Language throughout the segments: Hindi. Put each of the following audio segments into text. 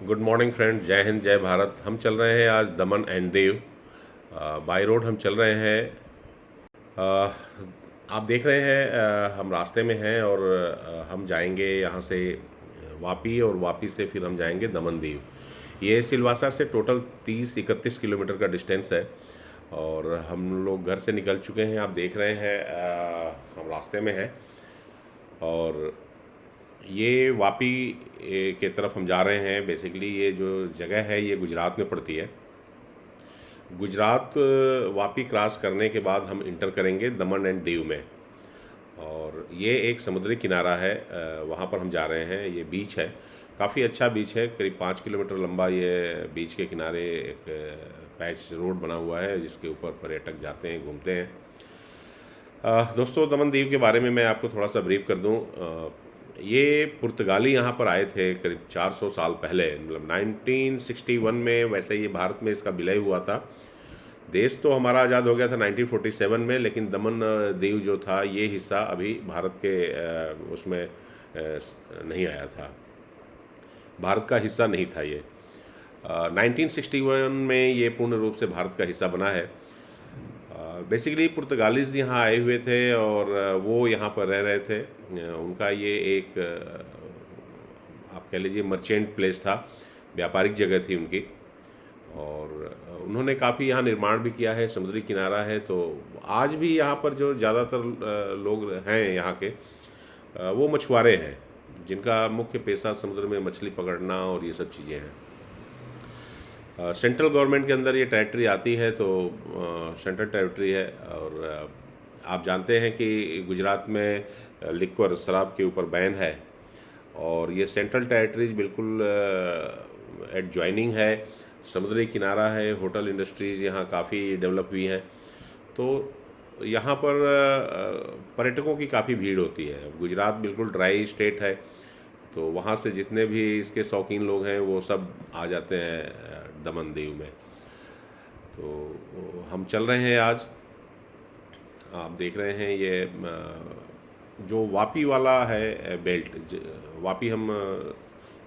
गुड मॉर्निंग फ्रेंड, जय हिंद जय भारत। हम चल रहे हैं आज दमन एंड दीव। बाई रोड हम चल रहे हैं। आप देख रहे हैं, हम रास्ते में हैं और हम जाएंगे यहाँ से वापी, और वापी से फिर हम जाएंगे दमन दीव। ये सिलवासा से टोटल 30-31 किलोमीटर का डिस्टेंस है और हम लोग घर से निकल चुके हैं। आप देख रहे हैं, हम रास्ते में हैं और ये वापी के तरफ हम जा रहे हैं। बेसिकली ये जो जगह है ये गुजरात में पड़ती है। गुजरात वापी क्रॉस करने के बाद हम इंटर करेंगे दमन एंड दीव में, और ये एक समुद्री किनारा है। वहाँ पर हम जा रहे हैं। ये बीच है, काफ़ी अच्छा बीच है। करीब 5 किलोमीटर लंबा ये बीच के किनारे एक पैच रोड बना हुआ है जिसके ऊपर पर्यटक जाते हैं, घूमते हैं। दोस्तों, दमन दीव के बारे में मैं आपको थोड़ा सा ब्रीफ कर दूं। ये पुर्तगाली यहाँ पर आए थे करीब 400 साल पहले, मतलब 1961 में। वैसे ये भारत में इसका विलय हुआ था। देश तो हमारा आज़ाद हो गया था 1947 में, लेकिन दमन दीव जो था ये हिस्सा अभी भारत के उसमें नहीं आया था। भारत का हिस्सा नहीं था ये। 1961 में ये पूर्ण रूप से भारत का हिस्सा बना है। बेसिकली पुर्तगालीज यहाँ आए हुए थे और वो यहाँ पर रह रहे थे। उनका ये एक आप कह लीजिए मर्चेंट प्लेस था, व्यापारिक जगह थी उनकी। और उन्होंने काफ़ी यहाँ निर्माण भी किया है। समुद्री किनारा है, तो आज भी यहाँ पर जो ज़्यादातर लोग हैं यहाँ के, वो मछुआरे हैं जिनका मुख्य पेशा समुद्र में मछली पकड़ना और ये सब चीज़ें हैं। सेंट्रल गवर्नमेंट के अंदर ये टेरिटरी आती है, तो सेंट्रल टेरिटरी है। और आप जानते हैं कि गुजरात में लिक्वर शराब के ऊपर बैन है, और ये सेंट्रल टेरिटरीज बिल्कुल एडजॉइनिंग है। समुद्री किनारा है, होटल इंडस्ट्रीज़ यहाँ काफ़ी डेवलप हुई हैं, तो यहाँ पर पर्यटकों की काफ़ी भीड़ होती है। गुजरात बिल्कुल ड्राई स्टेट है, तो वहाँ से जितने भी इसके शौकीन लोग हैं वो सब आ जाते हैं दमन दीव में। तो हम चल रहे हैं आज। आप देख रहे हैं ये जो वापी वाला है बेल्ट, वापी हम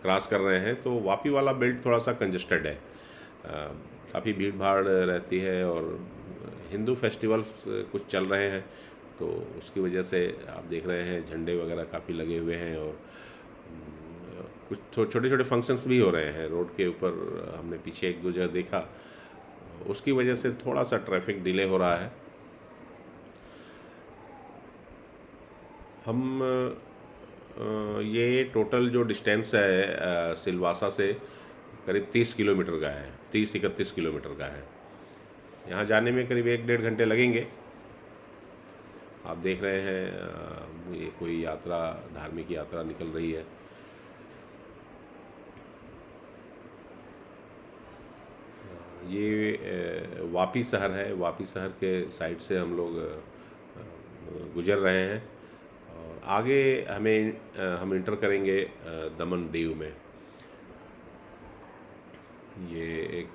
क्रॉस कर रहे हैं, तो वापी वाला बेल्ट थोड़ा सा कंजस्टेड है। काफ़ी भीड़ भाड़ रहती है और हिंदू फेस्टिवल्स कुछ चल रहे हैं, तो उसकी वजह से आप देख रहे हैं झंडे वगैरह काफ़ी लगे हुए हैं, और कुछ छोटे छोटे फंक्शंस भी हो रहे हैं रोड के ऊपर। हमने पीछे एक दो जगह देखा, उसकी वजह से थोड़ा सा ट्रैफिक डिले हो रहा है। हम ये टोटल जो डिस्टेंस है सिलवासा से करीब 30 किलोमीटर का है, 30-31 किलोमीटर का है। यहाँ जाने में करीब 1-1.5 घंटे लगेंगे। आप देख रहे हैं ये कोई यात्रा, धार्मिक यात्रा निकल रही है। ये वापी शहर है। वापी शहर के साइड से हम लोग गुजर रहे हैं, और आगे हम इंटर करेंगे दमन दीव में। ये एक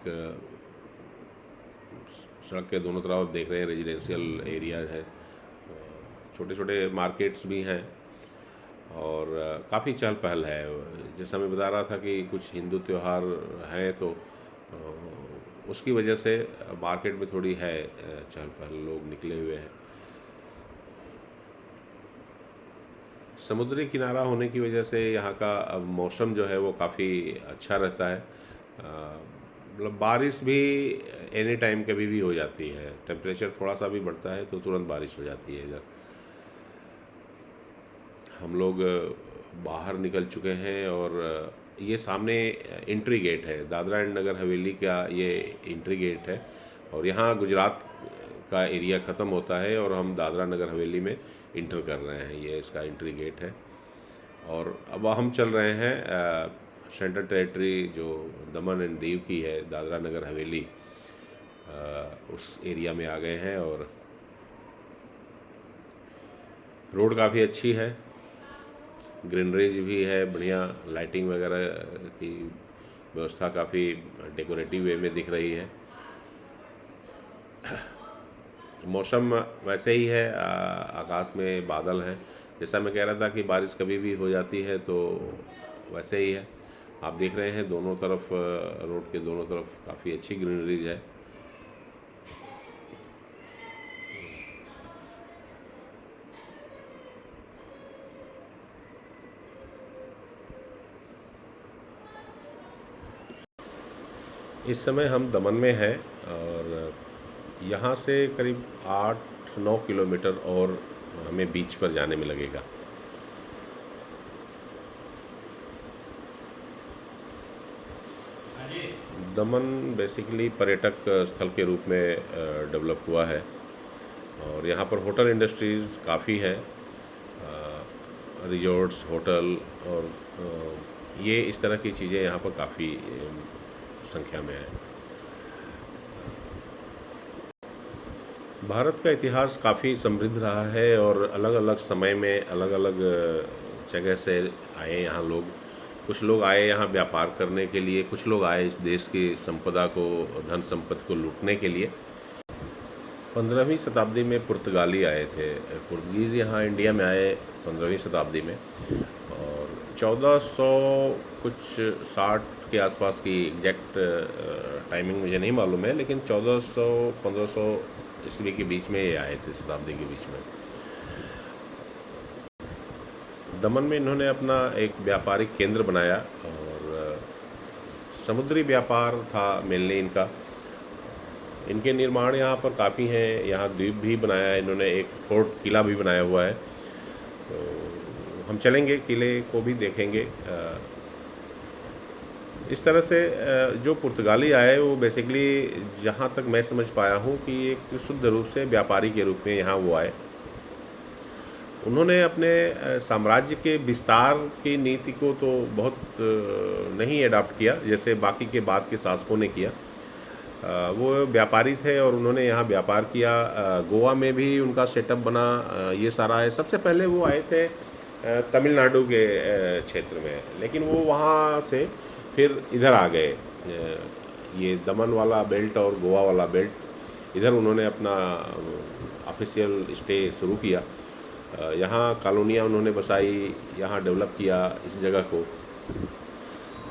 सड़क के दोनों तरफ देख रहे हैं रेजिडेंशियल एरिया है, छोटे छोटे मार्केट्स भी हैं, और काफ़ी चहल पहल है। जैसा मैं बता रहा था कि कुछ हिंदू त्यौहार हैं, तो उसकी वजह से मार्केट में थोड़ी है चहल पहल, लोग निकले हुए हैं। समुद्री किनारा होने की वजह से यहाँ का अब मौसम जो है वो काफ़ी अच्छा रहता है। मतलब बारिश भी एनी टाइम कभी भी हो जाती है। टेम्परेचर थोड़ा सा भी बढ़ता है तो तुरंत बारिश हो जाती है इधर। हम लोग बाहर निकल चुके हैं, और ये सामने एंट्री गेट है, दादरा एंड नगर हवेली का ये एंट्री गेट है। और यहाँ गुजरात का एरिया ख़त्म होता है और हम दादरा नगर हवेली में इंटर कर रहे हैं। ये इसका एंट्री गेट है, और अब हम चल रहे हैं सेंट्रल टेरिटरी जो दमन एंड दीव की है, दादरा नगर हवेली, उस एरिया में आ गए हैं। और रोड काफ़ी अच्छी है, ग्रीनरीज भी है, बढ़िया लाइटिंग वगैरह की व्यवस्था काफ़ी डेकोरेटिव वे में दिख रही है। मौसम वैसे ही है, आकाश में बादल हैं। जैसा मैं कह रहा था कि बारिश कभी भी हो जाती है, तो वैसे ही है। आप देख रहे हैं दोनों तरफ रोड के दोनों तरफ काफ़ी अच्छी ग्रीनरीज है। इस समय हम दमन में हैं और यहाँ से करीब 8-9 किलोमीटर और हमें बीच पर जाने में लगेगा। दमन बेसिकली पर्यटक स्थल के रूप में डेवलप हुआ है और यहाँ पर होटल इंडस्ट्रीज़ काफ़ी हैं, रिजॉर्ट्स, होटल और ये इस तरह की चीज़ें यहाँ पर काफ़ी संख्या में है। भारत का इतिहास काफ़ी समृद्ध रहा है और अलग अलग समय में अलग अलग जगह से आए यहाँ लोग। कुछ लोग आए यहाँ व्यापार करने के लिए, कुछ लोग आए इस देश की संपदा को, धन संपत्ति को लूटने के लिए। 15वीं शताब्दी में पुर्तगाली आए थे, पुर्तगीज़ यहाँ इंडिया में आए 15वीं शताब्दी में और 1400 कुछ 60 के आसपास की एग्जैक्ट टाइमिंग मुझे नहीं मालूम है, लेकिन 1400-1500 ईस्वी के बीच में ये आए थे, शताब्दी के बीच में। दमन में इन्होंने अपना एक व्यापारिक केंद्र बनाया और समुद्री व्यापार था मेनली इनका। इनके निर्माण यहाँ पर काफ़ी हैं, यहाँ द्वीप भी बनाया है इन्होंने, एक फोर्ट किला भी बनाया हुआ है। तो हम चलेंगे, किले को भी देखेंगे। इस तरह से जो पुर्तगाली आए वो बेसिकली जहाँ तक मैं समझ पाया हूँ कि एक शुद्ध रूप से व्यापारी के रूप में यहाँ वो आए। उन्होंने अपने साम्राज्य के विस्तार की नीति को तो बहुत नहीं अडॉप्ट किया जैसे बाकी के बाद के शासकों ने किया। वो व्यापारी थे और उन्होंने यहाँ व्यापार किया। गोवा में भी उनका सेटअप बना, ये सारा है। सबसे पहले वो आए थे तमिलनाडु के क्षेत्र में, लेकिन वो वहाँ से फिर इधर आ गए, ये दमन वाला बेल्ट और गोवा वाला बेल्ट, इधर उन्होंने अपना ऑफिशियल स्टे शुरू किया। यहाँ कॉलोनियाँ उन्होंने बसाई, यहाँ डेवलप किया इस जगह को।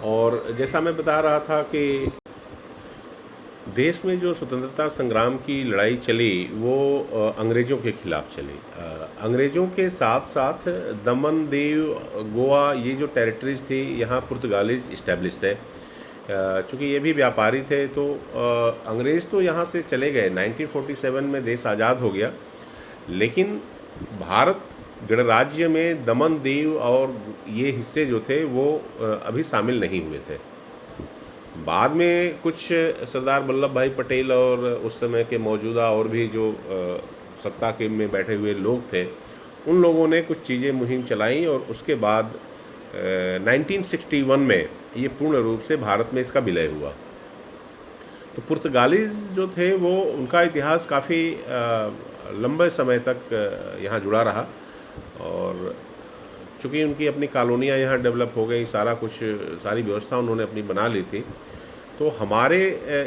और जैसा मैं बता रहा था कि देश में जो स्वतंत्रता संग्राम की लड़ाई चली वो अंग्रेज़ों के खिलाफ चली। अंग्रेज़ों के साथ साथ दमन, दीव, गोवा, ये जो टेरिटरीज़ थी यहाँ पुर्तगालीज इस्टेब्लिश थे। चूँकि ये भी व्यापारी थे तो अंग्रेज़ तो यहाँ से चले गए। 1947 में देश आज़ाद हो गया, लेकिन भारत गणराज्य में दमन, दीव और ये हिस्से जो थे वो अभी शामिल नहीं हुए थे। बाद में कुछ सरदार वल्लभ भाई पटेल और उस समय के मौजूदा और भी जो सत्ता के में बैठे हुए लोग थे, उन लोगों ने कुछ चीज़ें मुहिम चलाई और उसके बाद 1961 में ये पूर्ण रूप से भारत में इसका विलय हुआ। तो पुर्तगालीज जो थे वो, उनका इतिहास काफ़ी लंबे समय तक यहाँ जुड़ा रहा और चूँकि उनकी अपनी कॉलोनियाँ यहाँ डेवलप हो गई, सारा कुछ, सारी व्यवस्था उन्होंने अपनी बना ली थी। तो हमारे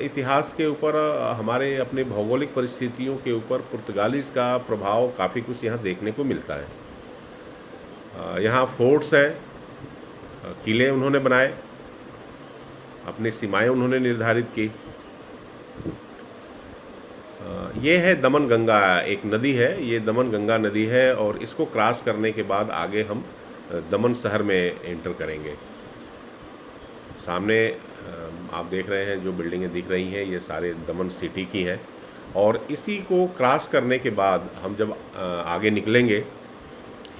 इतिहास के ऊपर, हमारे अपने भौगोलिक परिस्थितियों के ऊपर पुर्तगालीज का प्रभाव काफ़ी कुछ यहाँ देखने को मिलता है। यहाँ फोर्ट्स हैं, किले उन्होंने बनाए, अपनी सीमाएं उन्होंने निर्धारित की। ये है दमन गंगा, एक नदी है, ये दमन गंगा नदी है और इसको क्रॉस करने के बाद आगे हम दमन शहर में एंटर करेंगे। सामने आप देख रहे हैं जो बिल्डिंगें दिख रही हैं, ये सारे दमन सिटी की हैं और इसी को क्रॉस करने के बाद हम जब आगे निकलेंगे,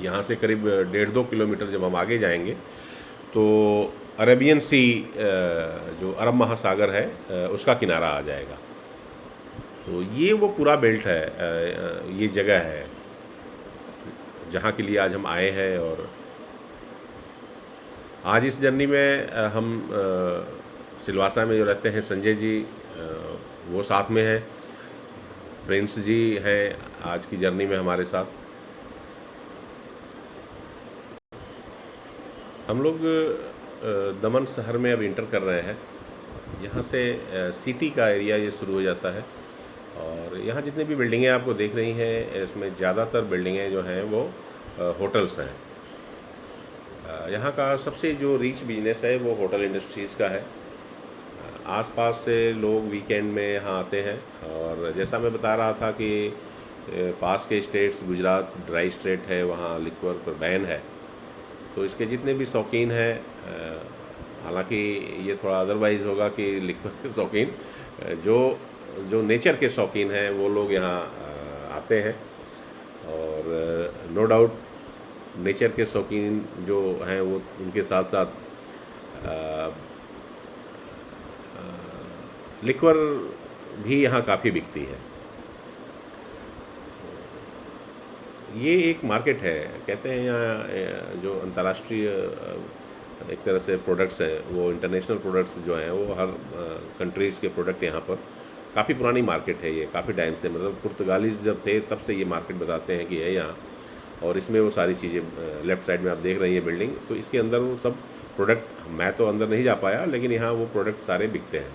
यहाँ से करीब 1.5-2 किलोमीटर जब हम आगे जाएंगे तो अरेबियन सी, जो अरब महासागर है, उसका किनारा आ जाएगा। तो ये वो पूरा बेल्ट है, ये जगह है जहाँ के लिए आज हम आए हैं। और आज इस जर्नी में हम सिलवासा में जो रहते हैं संजय जी, वो साथ में हैं, प्रिंस जी हैं आज की जर्नी में हमारे साथ। हम लोग दमन शहर में अब इंटर कर रहे हैं। यहाँ से सिटी का एरिया ये शुरू हो जाता है और यहाँ जितनी भी बिल्डिंगें आपको देख रही हैं, इसमें ज़्यादातर बिल्डिंगें जो हैं वो होटल्स हैं। यहाँ का सबसे जो रिच बिजनेस है वो होटल इंडस्ट्रीज़ का है। आसपास से लोग वीकेंड में यहाँ आते हैं, और जैसा मैं बता रहा था कि पास के स्टेट्स, गुजरात ड्राई स्टेट है, वहाँ लिक्वर पर बैन है। तो इसके जितने भी शौकीन हैं, हालांकि ये थोड़ा अदरवाइज़ होगा कि लिक्वर के शौकीन, जो जो नेचर के शौकीन हैं वो लोग यहाँ आते हैं। और नो डाउट नेचर के शौकीन जो हैं वो उनके साथ साथ लिक्वर भी यहाँ काफ़ी बिकती है। ये एक मार्केट है, कहते हैं यहाँ जो अंतर्राष्ट्रीय एक तरह से प्रोडक्ट्स हैं, वो इंटरनेशनल प्रोडक्ट्स जो हैं वो हर कंट्रीज़ के प्रोडक्ट यहाँ पर, काफ़ी पुरानी मार्केट है ये, काफ़ी टाइम से, मतलब पुर्तगालीज जब थे तब से ये मार्केट बताते हैं कि है यहाँ। और इसमें वो सारी चीज़ें लेफ़्ट साइड में आप देख रही हैं बिल्डिंग, तो इसके अंदर वो सब प्रोडक्ट, मैं तो अंदर नहीं जा पाया, लेकिन यहाँ वो प्रोडक्ट सारे बिकते हैं।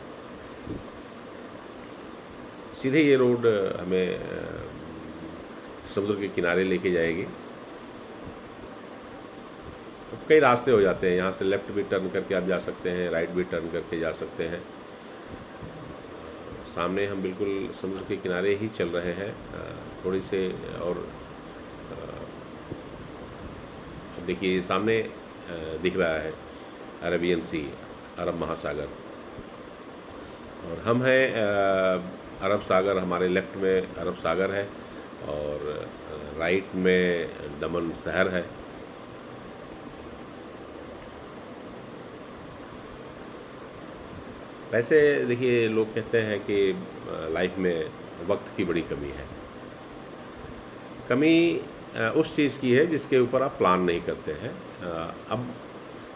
सीधे ये रोड हमें समुद्र के किनारे लेके जाएगी। तो कई रास्ते हो जाते हैं, यहाँ से लेफ़्ट भी टर्न करके आप जा सकते हैं, राइट भी टर्न करके जा सकते हैं। सामने हम बिल्कुल समुद्र के किनारे ही चल रहे हैं, थोड़ी से और देखिए सामने दिख रहा है अरेबियन सी, अरब महासागर, और हम हैं अरब सागर, हमारे लेफ़्ट में अरब सागर है और राइट में दमन शहर है। वैसे देखिए लोग कहते हैं कि लाइफ में वक्त की बड़ी कमी है। कमी उस चीज़ की है जिसके ऊपर आप प्लान नहीं करते हैं। अब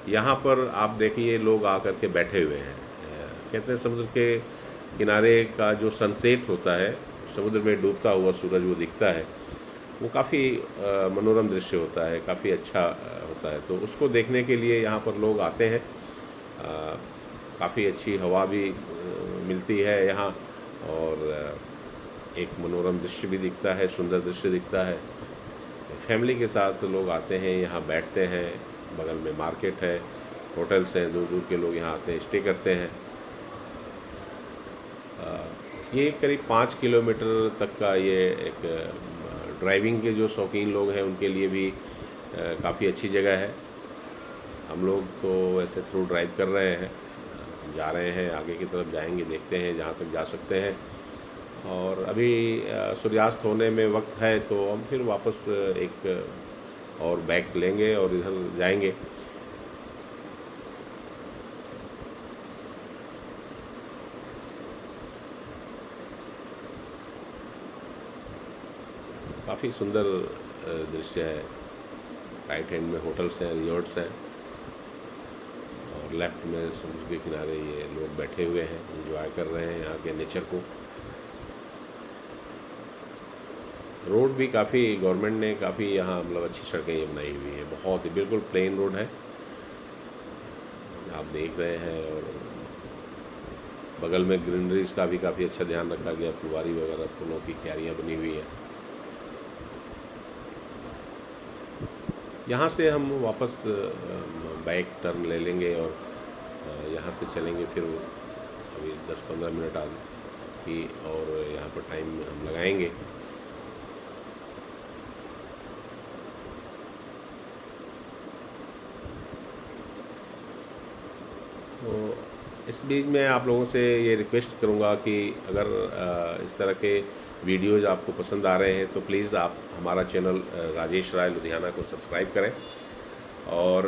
यहाँ पर आप देखिए लोग आकर के बैठे हुए हैं। कहते हैं समुद्र के किनारे का जो सनसेट होता है, समुद्र में डूबता हुआ सूरज वो दिखता है, वो काफ़ी मनोरम दृश्य होता है, काफ़ी अच्छा होता है। तो उसको देखने के लिए यहाँ पर लोग आते हैं। काफ़ी अच्छी हवा भी मिलती है यहाँ, और एक मनोरम दृश्य भी दिखता है, सुंदर दृश्य दिखता है। फैमिली के साथ लोग आते हैं, यहाँ बैठते हैं, बगल में मार्केट है, होटल्स हैं, दूर दूर के लोग यहाँ आते हैं, स्टे करते हैं। ये करीब 5 किलोमीटर तक का ये एक ड्राइविंग के जो शौकीन लोग हैं उनके लिए भी काफ़ी अच्छी जगह है। हम लोग तो वैसे थ्रू ड्राइव कर रहे हैं, जा रहे हैं, आगे की तरफ जाएंगे, देखते हैं जहाँ तक जा सकते हैं। और अभी सूर्यास्त होने में वक्त है, तो हम फिर वापस एक और बैक लेंगे और इधर जाएंगे। काफ़ी सुंदर दृश्य है। राइट हैंड में होटल्स हैं, रिजॉर्ट्स हैं, और लेफ्ट में समुद्र के किनारे ये लोग बैठे हुए हैं, एंजॉय कर रहे हैं यहाँ के नेचर को। रोड भी काफ़ी, गवर्नमेंट ने काफ़ी यहाँ मतलब अच्छी सड़कें ये बनाई हुई है, बहुत ही बिल्कुल प्लेन रोड है, आप देख रहे हैं। और बगल में ग्रीनरीज का भी काफ़ी अच्छा ध्यान रखा गया, फुलवारी वगैरह, फूलों की क्यारियाँ बनी हुई हैं। यहाँ से हम वापस बैक टर्न ले लेंगे और यहाँ से चलेंगे फिर अभी 10-15 मिनट आगे ही, और यहाँ पर टाइम हम लगाएंगे। तो इस बीच में आप लोगों से ये रिक्वेस्ट करूँगा कि अगर इस तरह के वीडियोज़ आपको पसंद आ रहे हैं तो प्लीज़ आप हमारा चैनल राजेश राय लुधियाना को सब्सक्राइब करें, और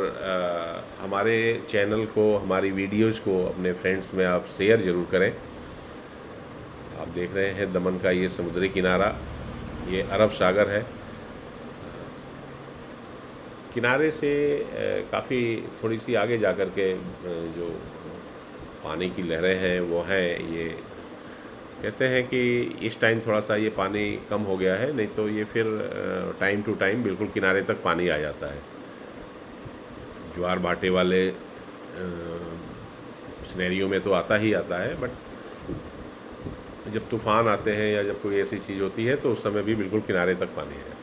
हमारे चैनल को, हमारी वीडियोज़ को अपने फ्रेंड्स में आप शेयर ज़रूर करें। आप देख रहे हैं दमन का ये समुद्री किनारा, ये अरब सागर है। किनारे से काफ़ी थोड़ी सी आगे जा कर के जो पानी की लहरें हैं वो हैं, ये कहते हैं कि इस टाइम थोड़ा सा ये पानी कम हो गया है, नहीं तो ये फिर टाइम टू टाइम बिल्कुल किनारे तक पानी आ जाता है। ज्वार भाटे वाले सिनेरियो में तो आता ही आता है, बट जब तूफ़ान आते हैं या जब कोई ऐसी चीज़ होती है तो उस समय भी बिल्कुल किनारे तक पानी आ जाता है।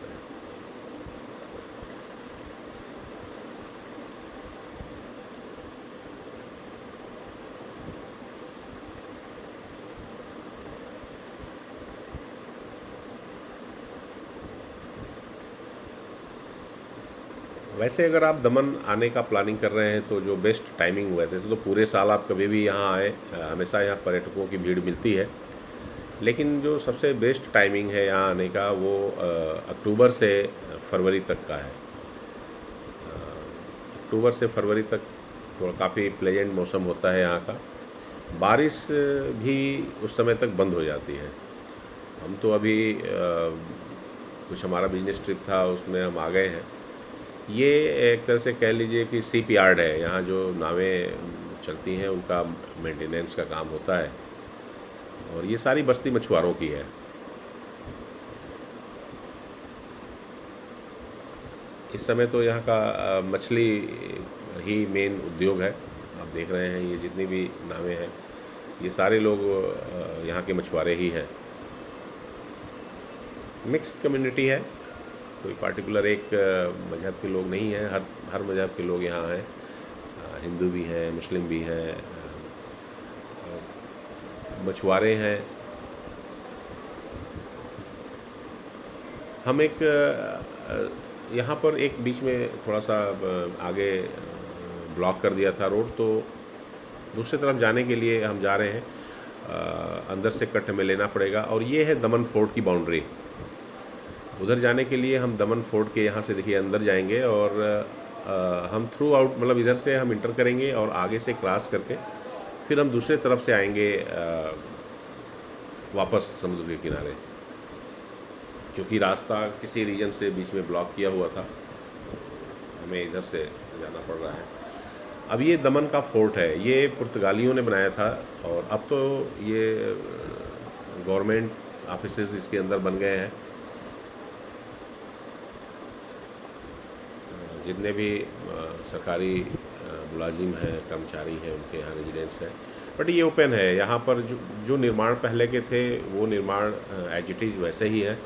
वैसे अगर आप दमन आने का प्लानिंग कर रहे हैं तो जो बेस्ट टाइमिंग हुआ है, वैसे तो पूरे साल आप कभी भी यहाँ आएँ, हमेशा यहाँ पर्यटकों की भीड़ मिलती है। लेकिन जो सबसे बेस्ट टाइमिंग है यहाँ आने का वो अक्टूबर से फरवरी तक का है। अक्टूबर से फरवरी तक थोड़ा काफ़ी प्लेजेंट मौसम होता है यहाँ का। बारिश भी उस समय तक बंद हो जाती है। हम तो अभी कुछ हमारा बिजनेस ट्रिप था, उसमें हम आ गए हैं। ये एक तरह से कह लीजिए कि शिप यार्ड है। यहाँ जो नावें चलती हैं उनका मेंटेनेंस का काम होता है, और ये सारी बस्ती मछुआरों की है। इस समय तो यहाँ का मछली ही मेन उद्योग है। आप देख रहे हैं ये जितनी भी नावें हैं, ये सारे लोग यहाँ के मछुआरे ही हैं। मिक्स्ड कम्युनिटी है, कोई पार्टिकुलर एक मज़हब के लोग नहीं हैं। हर मज़हब के लोग यहाँ हैं। हिंदू भी हैं, मुस्लिम भी हैं, मछुआरे हैं। हम एक यहाँ पर एक बीच में थोड़ा सा आगे ब्लॉक कर दिया था रोड, तो दूसरी तरफ जाने के लिए हम जा रहे हैं। अंदर से कट हमें लेना पड़ेगा, और ये है दमन फोर्ट की बाउंड्री। उधर जाने के लिए हम दमन फोर्ट के यहाँ से देखिए अंदर जाएंगे, और हम थ्रू आउट मतलब इधर से हम इंटर करेंगे और आगे से क्रॉस करके फिर हम दूसरे तरफ से आएंगे वापस समुद्र के किनारे, क्योंकि रास्ता किसी रीजन से बीच में ब्लॉक किया हुआ था, हमें इधर से जाना पड़ रहा है। अब ये दमन का फोर्ट है, ये पुर्तगालियों ने बनाया था, और अब तो ये गवर्नमेंट ऑफिसेज इसके अंदर बन गए हैं। जितने भी सरकारी मुलाजिम हैं, कर्मचारी हैं, उनके यहाँ रेजिडेंस है। बट ये ओपन है। यहाँ पर जो निर्माण पहले के थे वो निर्माण एज इट इज़ वैसे ही है।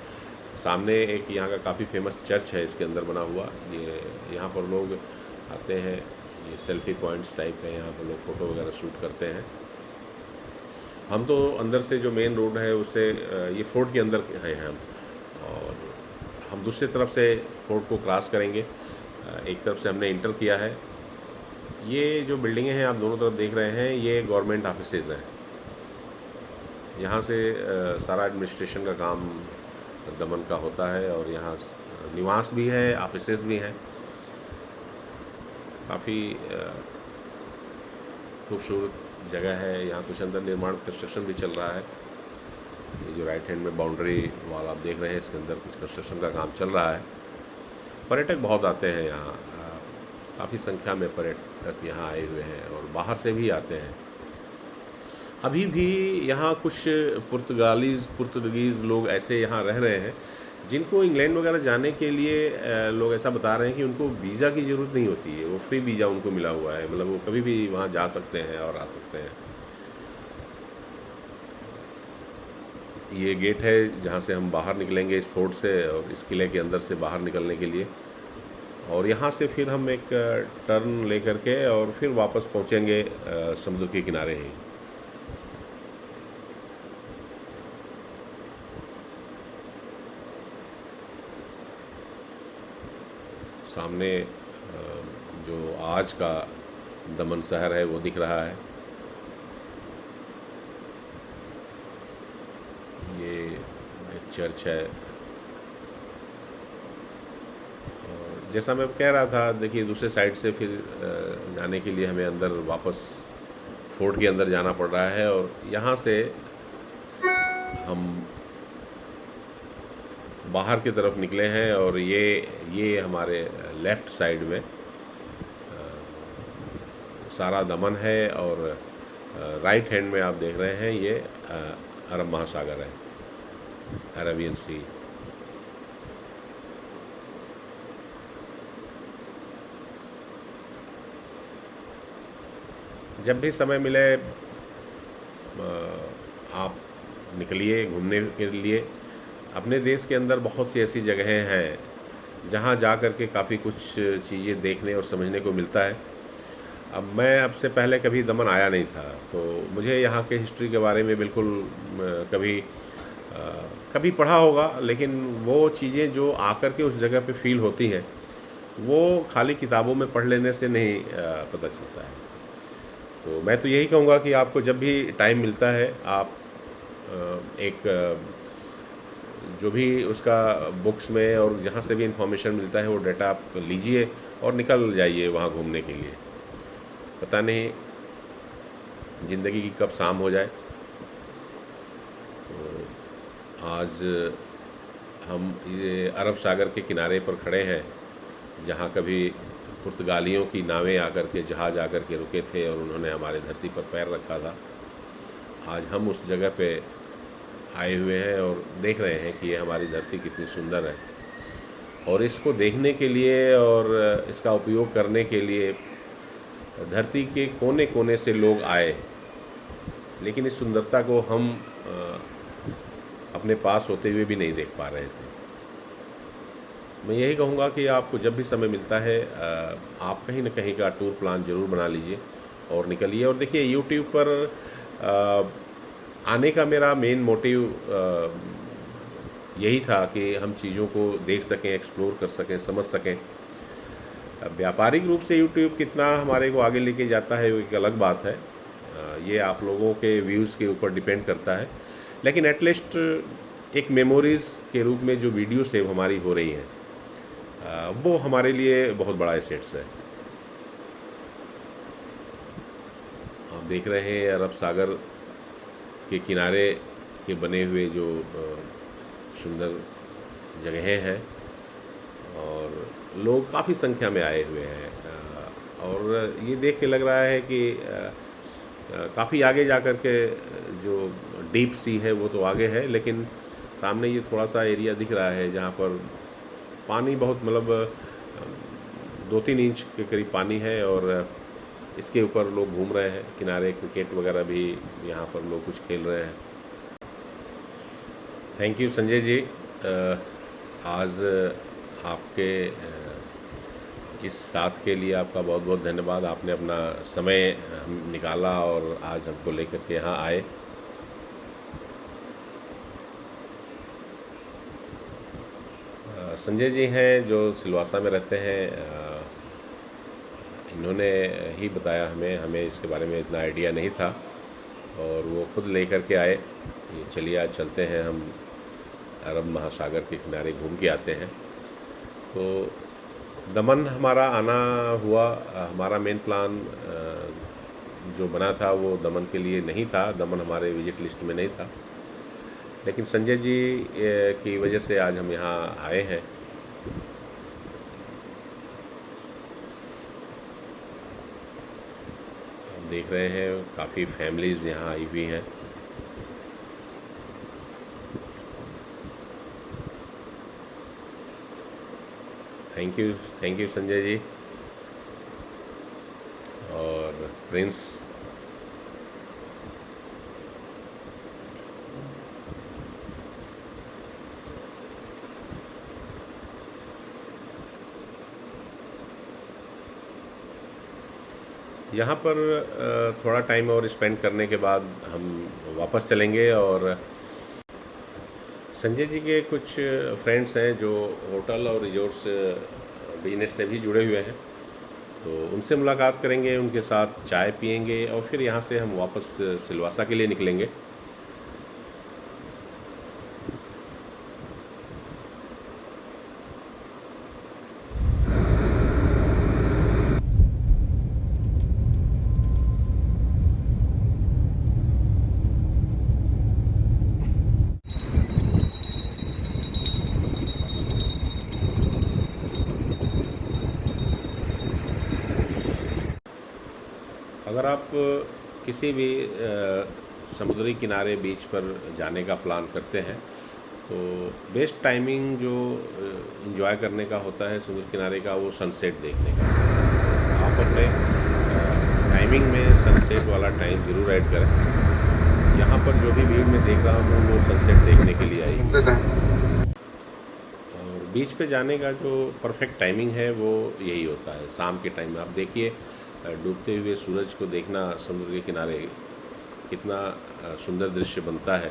सामने एक यहाँ का काफ़ी फेमस चर्च है इसके अंदर बना हुआ। ये यहाँ पर लोग आते हैं, ये सेल्फी पॉइंट्स टाइप है, यहाँ पर लोग फ़ोटो वगैरह शूट करते हैं। हम तो अंदर से जो मेन रोड है उससे ये फोर्ट के अंदर हैं हम, और हम दूसरी तरफ से फोर्ट को क्रॉस करेंगे। एक तरफ से हमने इंटर किया है। ये जो बिल्डिंगें हैं आप दोनों तरफ देख रहे हैं, ये गवर्नमेंट ऑफिसेज हैं। यहाँ से सारा एडमिनिस्ट्रेशन का काम दमन का होता है, और यहाँ निवास भी है, ऑफिसेज भी हैं। काफ़ी खूबसूरत जगह है। यहाँ कुछ अंदर निर्माण कंस्ट्रक्शन भी चल रहा है। ये जो राइट हैंड में बाउंड्री वॉल आप देख रहे हैं, इसके अंदर कुछ कंस्ट्रक्शन का काम चल रहा है। पर्यटक बहुत आते हैं यहाँ, काफ़ी संख्या में पर्यटक यहाँ आए हुए हैं, और बाहर से भी आते हैं। अभी भी यहाँ कुछ पुर्तगीज़ लोग ऐसे यहाँ रह रहे हैं जिनको इंग्लैंड वगैरह जाने के लिए लोग ऐसा बता रहे हैं कि उनको वीज़ा की ज़रूरत नहीं होती है। वो फ्री वीज़ा उनको मिला हुआ है, मतलब वो कभी भी वहाँ जा सकते हैं और आ सकते हैं। ये गेट है जहाँ से हम बाहर निकलेंगे इस फोर्ट से, और इस किले के अंदर से बाहर निकलने के लिए। और यहाँ से फिर हम एक टर्न ले करके और फिर वापस पहुँचेंगे समुद्र के किनारे ही। सामने जो आज का दमन शहर है वो दिख रहा है। ये एक चर्च है, और जैसा मैं कह रहा था, देखिए दूसरे साइड से फिर जाने के लिए हमें अंदर वापस फोर्ट के अंदर जाना पड़ रहा है। और यहाँ से हम बाहर की तरफ निकले हैं, और ये हमारे लेफ़्ट साइड में सारा दमन है, और राइट हैंड में आप देख रहे हैं ये अरब महासागर है, अरेबियन सी। जब भी समय मिले आप निकलिए घूमने के लिए। अपने देश के अंदर बहुत सी ऐसी जगहें हैं जहाँ जा कर के काफ़ी कुछ चीज़ें देखने और समझने को मिलता है। अब मैं अब से पहले कभी दमन आया नहीं था, तो मुझे यहाँ के हिस्ट्री के बारे में बिल्कुल कभी पढ़ा होगा, लेकिन वो चीज़ें जो आकर के उस जगह पे फील होती हैं वो खाली किताबों में पढ़ लेने से नहीं पता चलता है। तो मैं तो यही कहूँगा कि आपको जब भी टाइम मिलता है आप एक जो भी उसका बुक्स में और जहाँ से भी इंफॉर्मेशन मिलता है वो डाटा आप लीजिए और निकल जाइए वहाँ घूमने के लिए। पता नहीं ज़िंदगी की कब शाम हो जाए। तो आज हम ये अरब सागर के किनारे पर खड़े हैं, जहाँ कभी पुर्तगालियों की नावें आकर के, जहाज़ आकर के रुके थे और उन्होंने हमारे धरती पर पैर रखा था। आज हम उस जगह पे आए हुए हैं और देख रहे हैं कि ये हमारी धरती कितनी सुंदर है। और इसको देखने के लिए और इसका उपयोग करने के लिए धरती के कोने-कोने से लोग आए, लेकिन इस सुंदरता को हम अपने पास होते हुए भी नहीं देख पा रहे थे। मैं यही कहूँगा कि आपको जब भी समय मिलता है आप कहीं न कहीं का टूर प्लान ज़रूर बना लीजिए और निकलिए। और देखिए यूट्यूब पर आने का मेरा मेन मोटिव यही था कि हम चीज़ों को देख सकें, एक्सप्लोर कर सकें, समझ सकें। व्यापारिक रूप से यूट्यूब कितना हमारे को आगे लेके जाता है वो एक अलग बात है। ये आप लोगों के व्यूज़ के ऊपर डिपेंड करता है, लेकिन एटलीस्ट एक मेमोरीज़ के रूप में जो वीडियो सेव हमारी हो रही हैं वो हमारे लिए बहुत बड़ा एसेट्स है। आप देख रहे हैं अरब सागर के किनारे के बने हुए जो सुंदर जगहें हैं और लोग काफ़ी संख्या में आए हुए हैं। और ये देख के लग रहा है कि काफ़ी आगे जा कर के जो डीप सी है वो तो आगे है, लेकिन सामने ये थोड़ा सा एरिया दिख रहा है जहाँ पर पानी बहुत मतलब 2-3 इंच के करीब पानी है और इसके ऊपर लोग घूम रहे हैं। किनारे क्रिकेट वगैरह भी यहाँ पर लोग कुछ खेल रहे हैं। Thank you Sanjay ji. आज आपके इस साथ के लिए आपका बहुत बहुत धन्यवाद। आपने अपना समय निकाला और आज हमको लेकर के यहाँ आए। संजय जी हैं जो सिलवासा में रहते हैं। इन्होंने ही बताया हमें इसके बारे में इतना आइडिया नहीं था और वो खुद लेकर के आए। ये चलिए आज चलते हैं, हम अरब महासागर के किनारे घूम के आते हैं। तो दमन हमारा आना हुआ। हमारा मेन प्लान जो बना था वो दमन के लिए नहीं था, दमन हमारे विजिट लिस्ट में नहीं था, लेकिन संजय जी की वजह से आज हम यहाँ आए हैं। आप देख रहे हैं काफ़ी फैमिलीज़ यहाँ आई हुई हैं। Thank you Sanjay ji. और प्रिंस यहाँ पर थोड़ा टाइम और स्पेंड करने के बाद हम वापस चलेंगे। और संजय जी के कुछ फ्रेंड्स हैं जो होटल और रिजॉर्ट्स बिजनेस से भी जुड़े हुए हैं, तो उनसे मुलाकात करेंगे, उनके साथ चाय पियेंगे और फिर यहाँ से हम वापस सिलवासा के लिए निकलेंगे। अगर आप किसी भी समुद्री किनारे बीच पर जाने का प्लान करते हैं तो बेस्ट टाइमिंग जो एंजॉय करने का होता है समुद्र किनारे का, वो सनसेट देखने का। आप अपने टाइमिंग में सनसेट वाला टाइम ज़रूर ऐड करें। यहाँ पर जो भी भीड़ में देख रहा हूँ वो सनसेट देखने के लिए आई। और बीच पे जाने का जो परफेक्ट टाइमिंग है वो यही होता है शाम के टाइम में। आप देखिए डूबते हुए सूरज को देखना समुद्र के किनारे कितना सुंदर दृश्य बनता है।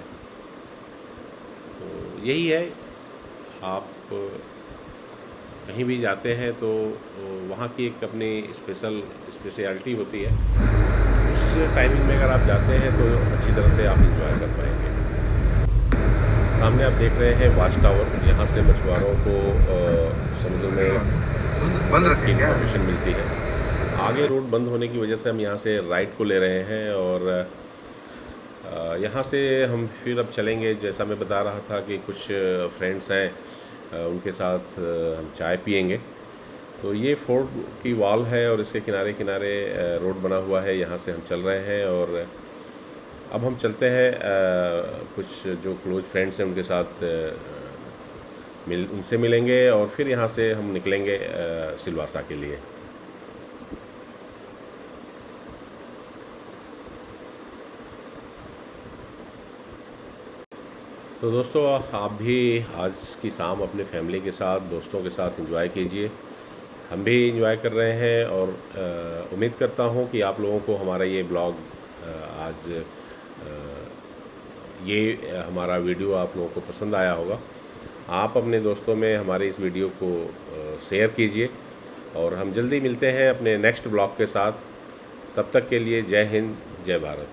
तो यही है, आप कहीं भी जाते हैं तो वहाँ की एक अपनी स्पेशलिटी होती है। उस टाइमिंग में अगर आप जाते हैं तो अच्छी तरह से आप इंजॉय कर पाएंगे। सामने आप देख रहे हैं वाच टावर, यहाँ से मछुआरों को समुद्र में बंद की रखें क्या? इन्फॉर्मेशन मिलती है। आगे रोड बंद होने की वजह से हम यहाँ से राइट को ले रहे हैं और यहाँ से हम फिर अब चलेंगे। जैसा मैं बता रहा था कि कुछ फ्रेंड्स हैं, उनके साथ हम चाय पियेंगे। तो ये फोर्ट की वॉल है और इसके किनारे किनारे रोड बना हुआ है, यहाँ से हम चल रहे हैं। और अब हम चलते हैं कुछ जो क्लोज फ्रेंड्स हैं उनके साथ उनसे मिलेंगे और फिर यहाँ से हम निकलेंगे सिलवासा के लिए। तो दोस्तों, आप भी आज की शाम अपने फैमिली के साथ, दोस्तों के साथ एंजॉय कीजिए। हम भी एंजॉय कर रहे हैं और उम्मीद करता हूँ कि आप लोगों को हमारा ये ब्लॉग आज ये हमारा वीडियो आप लोगों को पसंद आया होगा। आप अपने दोस्तों में हमारे इस वीडियो को शेयर कीजिए और हम जल्दी मिलते हैं अपने नेक्स्ट ब्लॉग के साथ। तब तक के लिए जय हिंद, जय भारत।